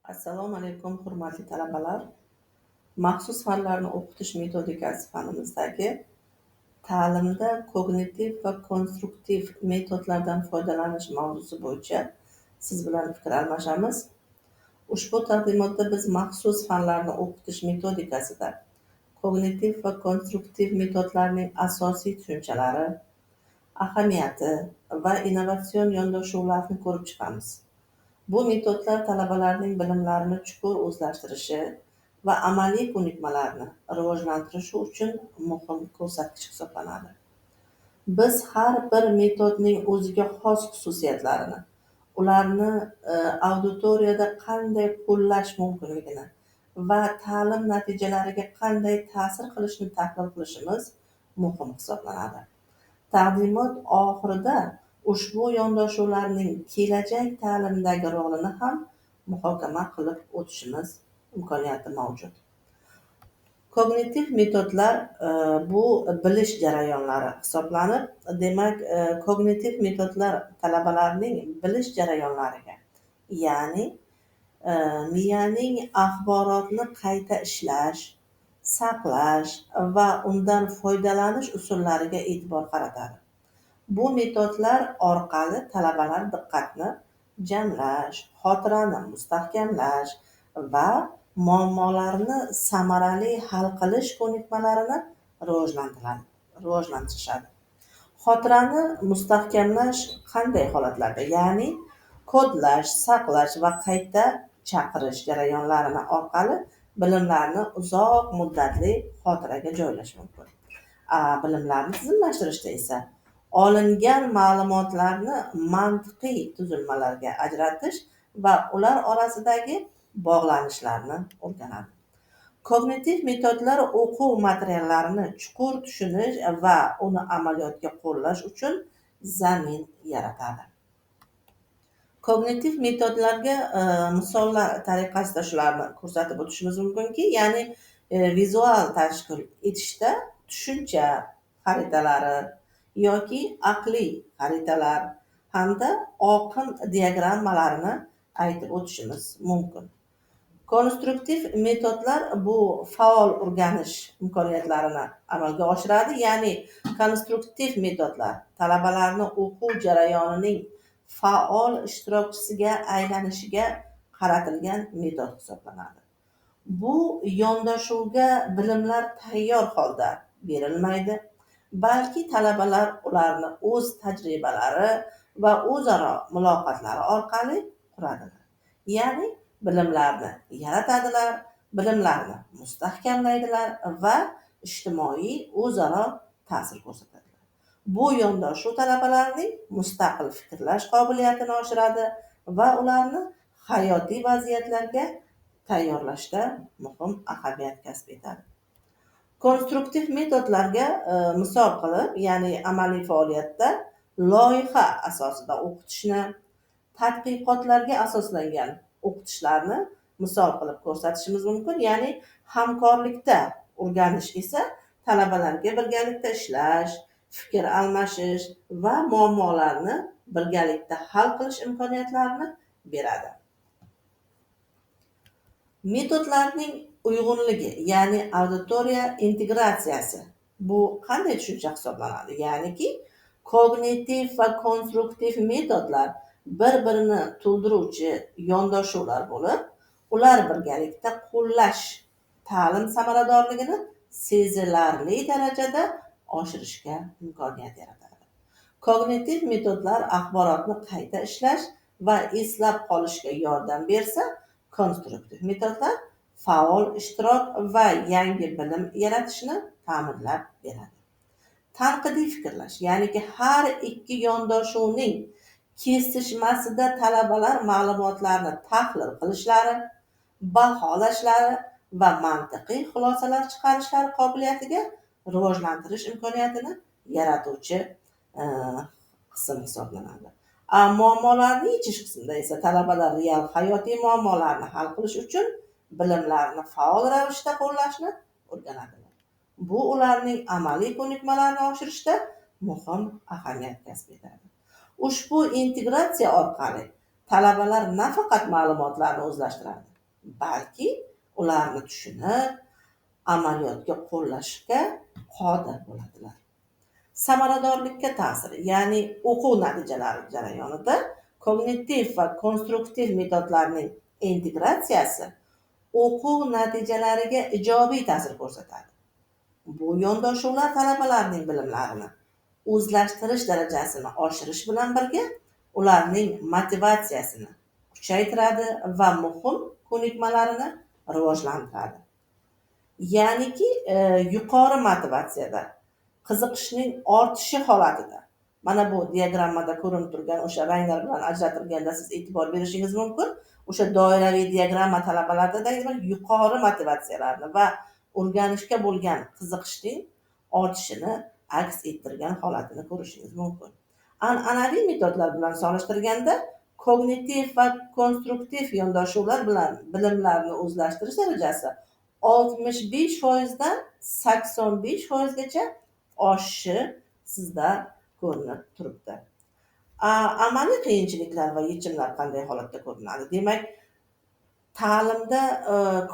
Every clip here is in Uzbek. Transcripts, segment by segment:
Assalomu alaykum, hurmatli talabalar. Maxsus fanlarni o'qitish metodikasi fanimizdagi ta'limda kognitiv va konstruktiv metodlardan foydalanish mavzusi bo'yicha siz bilan fikr almashamiz. Ushbu taqdimotda biz maxsus fanlarni o'qitish metodikasida kognitiv va konstruktiv metodlarning asosiy tushunchalari, ahamiyati va innovatsion yondashuvlarni ko'rib chiqamiz. Bu metodlar talabalarning bilimlarini chuqur o'zlashtirishi va amaliy ko'nikmalarni rivojlantirishi uchun muhim ko'rsatkich hisoblanadi. Biz har bir metodning o'ziga xos xususiyatlarini, ularni auditoriyada qanday qo'llash mumkinligini va ta'lim natijalariga qanday ta'sir qilishini tahlil qilishimiz muhim hisoblanadi. Taqdimot oxirida ushbu yondashuvlarning kelajak ta'limdagi rolini ham muhokama qilib o'tishimiz imkoniyati mavjud. Kognitiv metodlar bu bilish jarayonlari hisoblanib, demak, kognitiv metodlar talabalarning bilish jarayonlariga, ya'ni miyaning axborotni qayta ishlash, saqlash va undan foydalanish usullariga e'tibor qaratadi. Bu metodlar orqali talabalar diqqatni jamlash, xotirani mustahkamlash va muammolarni samarali hal qilish ko'nikmalarini rivojlantirishadi. Xotirani mustahkamlash qanday holatlarda? Ya'ni kodlash, saqlash va qayta chaqirish jarayonlari orqali bilimlarni uzoq muddatli xotiraga joylash mumkin. Bilimlarni tizimlashtirishda esa olingan ma'lumotlarni mantiqiy tuzilmalarga ajratish va ular orasidagi bog'lanishlarni o'rganadi. Kognitiv metodlar o'quv materiallarini chuqur tushunish va uni amaliyotga qo'llash uchun zamin yaratadi. Kognitiv metodlarga misollar tariqasida shularni ko'rsatib o'tishimiz mumkinki, ya'ni vizual tashkil etishda tushuncha xaritalari yoki aqliy xaritalar hamda oqim diagrammalarini aytib o'tishimiz mumkin. Konstruktiv metodlar bu faol o'rganish imkoniyatlarini amalga oshiradi, ya'ni konstruktiv metodlar talabalarni o'quv jarayonining faol ishtirokchisiga aylanishiga qaratilgan metod hisoblanadi. Bu yondashuvga bilimlar tayyor holda berilmaydi, balki talabalar ularni o'z tajribalari va o'zaro muloqotlari orqali quradilar. Ya'ni bilimlarni yaratadilar, bilimlarni mustahkamlaydilar va ijtimoiy o'zaro ta'sir ko'rsatadilar. Bu yondashuv talabalarning mustaqil fikrlash qobiliyatini oshiradi va ularni hayotiy vaziyatlarga tayyorlashda muhim ahamiyat kasb etadi. Konstruktiv metodlarga misol qilib, ya'ni amaliy faoliyatda loyiha asosida o'qitishni, tadqiqotlarga asoslangan o'qitishlarni misol qilib ko'rsatishimiz mumkin. Ya'ni hamkorlikda o'rganish esa talabalarga birgalikda ishlash, fikr almashish va muammolarni birgalikda hal qilish imkoniyatlarini beradi. Metodlarning uyg'unligi, ya'ni auditoriya integratsiyasi, bu qanday tushuncha hisoblanadi? Ya'niki kognitiv va konstruktiv metodlar bir-birini to'ldiruvchi yondashuvlar bo'lib, ular birgalikda qo'llash ta'lim samaradorligini sezilarli darajada oshirishga imkoniyat yaratadi. Kognitiv metodlar axborotni qayta ishlash va eslab qolishga yordam bersa, konstruktiv metodlar faol ishtirok va yangi bilim yaratishni ta'minlab beradi. Tanqidiy fikrlash, ya'niki har ikki yondashuvning kesishmasida talabalar ma'lumotlarni tahlil qilishlari, baholashlari va mantiqiy xulosalar chiqarishlari qobiliyatiga rivojlantirish imkoniyatini yaratuvchi qism hisoblanadi. Muammolarni yechish qismida esa talabalar real hayotiy muammolarni hal qilish uchun bilimlarni faol ravishda qo'llashni o'rganadilar. Bu ularning amaliy ko'nikmalarini oshirishda muhim ahamiyat kasb etadi. Ushbu integratsiya orqali talabalar nafaqat ma'lumotlarni o'zlashtiradi, balki ularni tushunib, amaliyotga qo'llashga qodir bo'ladilar. Samaradorlikka ta'siri, ya'ni o'quv natijalari jarayonida kognitiv va konstruktiv metodlarning integratsiyasi o'quv natijalariga ijobiy ta'sir ko'rsatadi. Bu yondashuvlar talabalarning bilimlarini o'zlashtirish darajasini oshirish bilan birga ularning motivatsiyasini kuchaytiradi va muhim ko'nikmalarini rivojlantiradi. Ya'niki yuqori motivatsiyada qiziqishning ortishi holatida, mana bu diagrammada ko'rinib turgan o'sha ranglar bilan ajratilganda siz e'tibor berishingiz mumkin. O'sha doiraviy diagramma talabalarda yuqori motivatsiyalarni va o'rganishga bo'lgan qiziqishning ortishini aks ettirgan holatini ko'rishingiz mumkin. An'anaviy metodlar bilan solishtirganda kognitiv va konstruktiv yondashuvlar bilan bilimlarni o'zlashtirish darajasi 65% dan 85%gacha oshishi sizda ko'rinib turibdi. Amaliy qiyinchiliklar va yechimlar qanday holatda ko'rinadi? Demak, ta'limda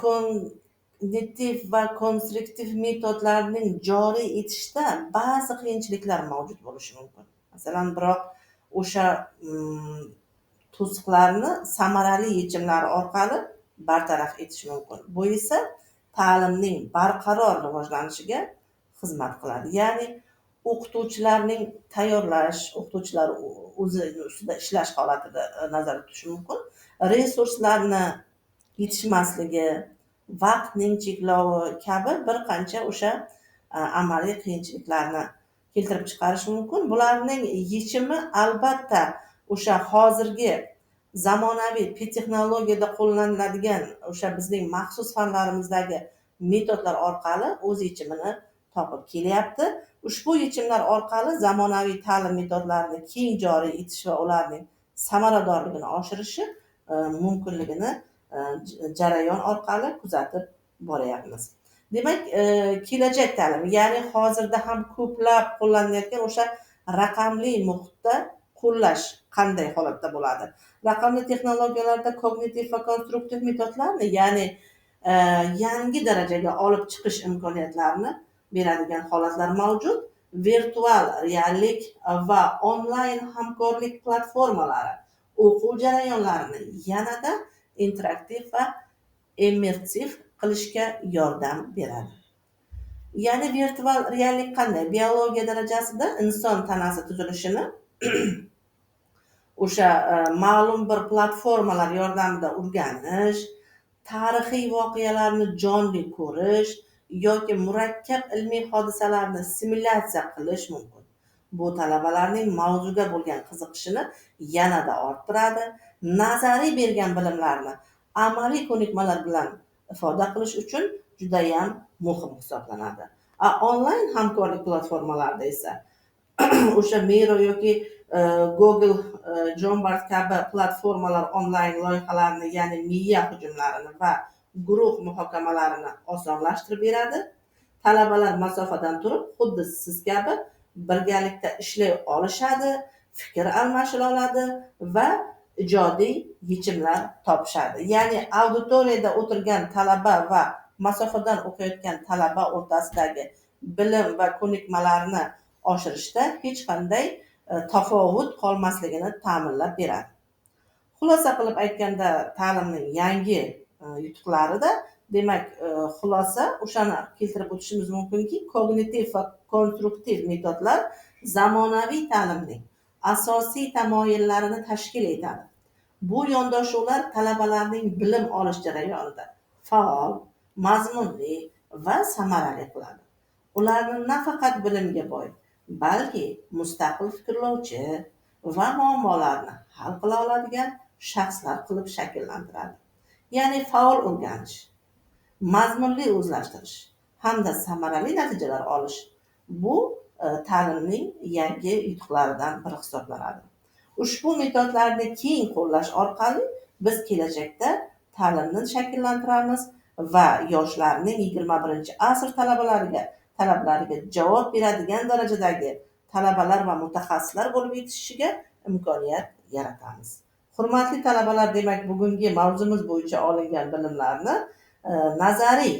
kognitiv va konstruktiv metodlarning joriy etishda ba'zi qiyinchiliklar mavjud bo'lishi mumkin. Masalan, biroq o'sha to'siqlarni samarali yechimlar orqali bartaraf etish mumkin. Bu esa ta'limning barqaror rivojlanishiga xizmat qiladi. Ya'ni o'qituvchilarning tayyorlash, o'qituvchilar o'zi ustida ishlash holatida nazarda tutish mumkin. Resurslarni yetishmasligi, vaqtning cheklovi kabi bir qancha o'sha amaliy qiyinchiliklarni keltirib chiqarishi mumkin. Bularning yechimi albatta o'sha hozirgi zamonaviy texnologiyada qo'llaniladigan o'sha bizning maxsus fanlarimizdagi metodlar orqali o'z yechimini topib kelyapti. Ushbu yechimlar orqali zamonaviy ta'lim metodlarini keng joriy etish va ularning samaradorligini oshirishi mumkinligini jarayon orqali kuzatib boryapmiz. Demak, kelajak ta'limi, ya'ni hozirda ham ko'plab qo'llanayotgan o'sha raqamli muhitda qo'llash qanday holatda bo'ladi? Raqamli texnologiyalarda kognitiv va konstruktiv metodlarni, ya'ni yangi darajaga olib chiqish imkoniyatlarini beradigan holatlar mavjud. Virtual reallik va onlayn hamkorlik platformalari o'quv jarayonlarini yanada interaktiv va immersiv qilishga yordam beradi. Ya'ni virtual reallik qanday? Biologiya darajasida inson tanasi tuzilishini o'sha ma'lum bir platformalar yordamida o'rganish, tarixiy voqealarni jonli ko'rish yoki murakkab ilmiy hodisalarni simulyatsiya qilish mumkin. Bu talabalarning mavzuga bo'lgan qiziqishini yanada orttiradi, nazariy bergan bilimlarni amaliy ko'nikmalar bilan ifoda qilish uchun juda ham muhim hisoblanadi. Onlayn hamkorlik platformalarida esa o'sha Miro yoki Google Jamboard kabi platformalar onlayn loyihalarni, ya'ni miya hujumlarini va guruh muhokamalarini osonlashtirib beradi. Talabalar masofadan turib, xuddi siz kabi birgalikda ishlay olishadi, fikr almasha oladi va ijodiy yechimlar topishadi. Ya'ni auditoriyada o'tirgan talaba va masofadan o'qiyotgan talaba o'rtasidagi bilim va ko'nikmalarni oshirishda hech qanday tafovut qolmasligini ta'minlab beradi. Xulosa qilib aytganda, ta'limning yangi yutuqlarida, demak, xulosa o'shani keltirib o'tishimiz mumkinki, kognitiv va konstruktiv metodlar zamonaviy ta'limning asosiy tamoyillarini tashkil etadi. Bu yondashuvlar talabalarning bilim olish jarayonida faol, mazmunli va samarali qiladi. Ularni nafaqat bilimga boy, balki mustaqil fikrlovchi va muammolarni hal qila oladigan shaxslar qilib shakllantiradi. Ya'ni faol o'rganish, mazmunli o'zlashtirish hamda samarali natijalar olish bu ta'limning yangi yutuqlaridan biri hisoblanadi. Ushbu metodlarni keng qo'llash orqali biz kelajakda ta'limni shakllantiramiz va yoshlarning 21-asr talablariga javob beradigan darajadagi talabalar va mutaxassislar bo'lib yetishishiga imkoniyat yaratamiz. Hurmatli talabalar, demak bugungi mavzumiz bo'yicha olingan bilimlarni nazariy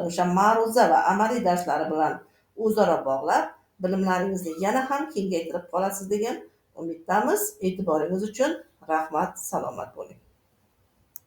o'sha ma'ruza va amaliy darslari bilan o'zaro bog'lab, bilimlaringizni yana ham kengaytirib qolasiz degan umiddamiz. E'tiboringiz uchun rahmat, salomat bo'ling.